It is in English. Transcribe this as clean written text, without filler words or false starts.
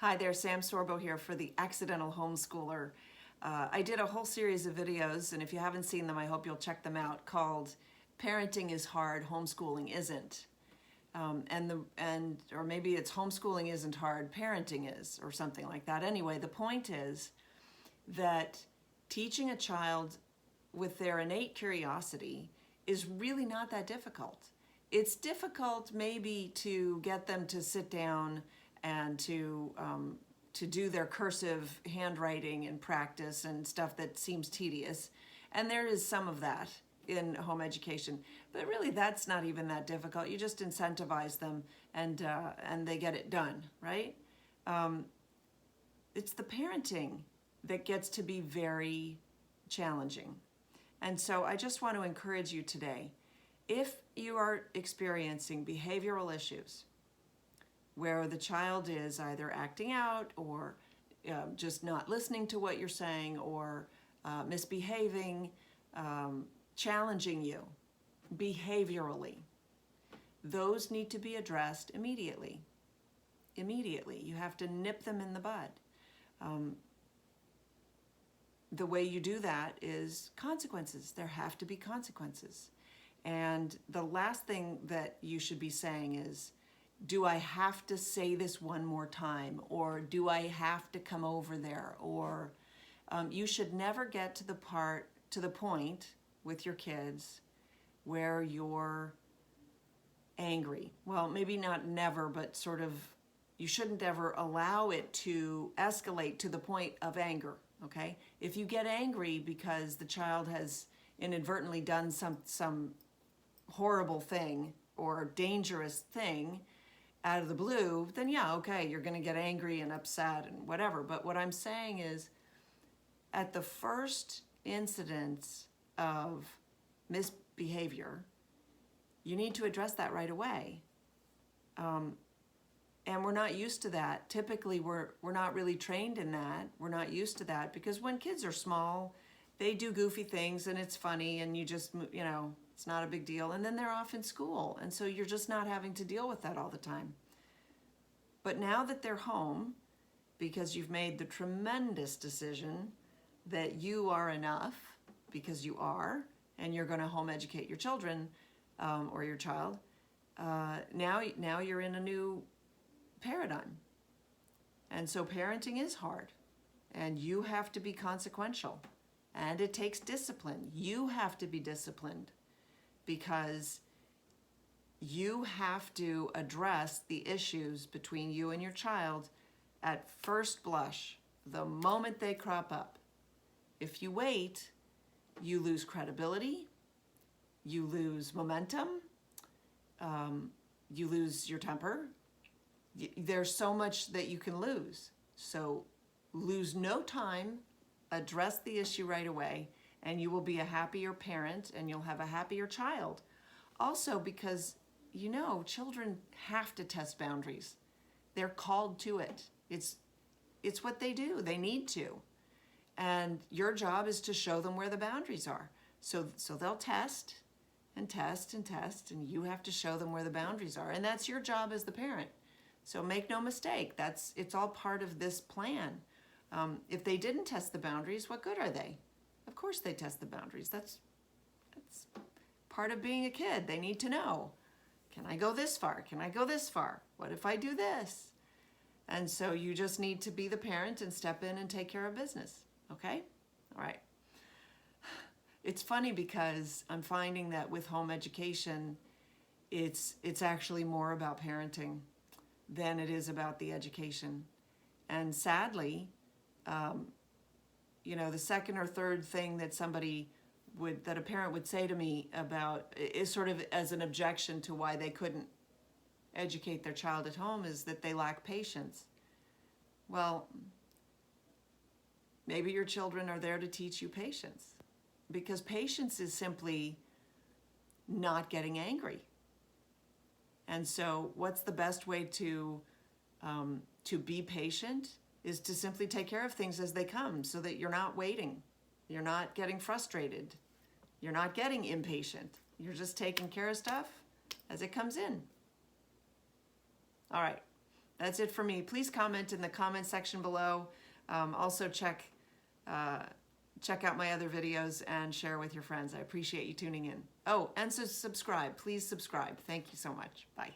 Hi there, Sam Sorbo here for the Accidental Homeschooler. I did a whole series of videos, and if you haven't seen them, I hope you'll check them out, called Parenting is Hard, Homeschooling Isn't. Or maybe it's Homeschooling Isn't Hard, Parenting Is, or something like that. Anyway, the point is that teaching a child with their innate curiosity is really not that difficult. It's difficult maybe to get them to sit down and to do their cursive handwriting and practice and stuff that seems tedious. And there is some of that in home education, but really that's not even that difficult. You just incentivize them and they get it done, right? It's the parenting that gets to be very challenging. And so I just want to encourage you today, if you are experiencing behavioral issues, where the child is either acting out or just not listening to what you're saying or misbehaving, challenging you behaviorally, those need to be addressed immediately. Immediately. You have to nip them in the bud. The way you do that is consequences. There have to be consequences. And the last thing that you should be saying is, do I have to say this one more time? Or do I have to come over there? Or you should never get to the point with your kids where you're angry. Well, maybe not never, but sort of, you shouldn't ever allow it to escalate to the point of anger, okay? If you get angry because the child has inadvertently done some horrible thing or dangerous thing out of the blue, then yeah, okay, you're going to get angry and upset and whatever. But what I'm saying is, at the first incidence of misbehavior, you need to address that right away. And we're not used to that. Typically, we're not really trained in that. We're not used to that because when kids are small, they do goofy things and it's funny and you just, it's not a big deal. And then they're off in school. And so you're just not having to deal with that all the time. But now that they're home, because you've made the tremendous decision that you are enough, because you are, and you're going to home educate your children or your child, now you're in a new paradigm. And so parenting is hard. And you have to be consequential. And it takes discipline. You have to be disciplined because you have to address the issues between you and your child at first blush, the moment they crop up. If you wait, you lose credibility, you lose momentum, you lose your temper. There's so much that you can lose. So lose no time, address the issue right away, and you will be a happier parent and you'll have a happier child. Also because, children have to test boundaries. They're called to it. It's what they do. They need to. And your job is to show them where the boundaries are. So they'll test and test and test, and you have to show them where the boundaries are. And that's your job as the parent. So make no mistake, it's all part of this plan. If they didn't test the boundaries, what good are they? Of course they test the boundaries. That's part of being a kid. They need to know, can I go this far? Can I go this far? What if I do this? And so you just need to be the parent and step in and take care of business, okay? All right. It's funny because I'm finding that with home education, it's actually more about parenting than it is about the education. And sadly, the second or third thing that that a parent would say to me about is sort of as an objection to why they couldn't educate their child at home is that they lack patience. Well, maybe your children are there to teach you patience, because patience is simply not getting angry. And so what's the best way to be patient is to simply take care of things as they come so that you're not waiting. You're not getting frustrated. You're not getting impatient. You're just taking care of stuff as it comes in. All right. That's it for me. Please comment in the comment section below. Also check out my other videos and share with your friends. I appreciate you tuning in. Oh, and so subscribe. Please subscribe. Thank you so much. Bye.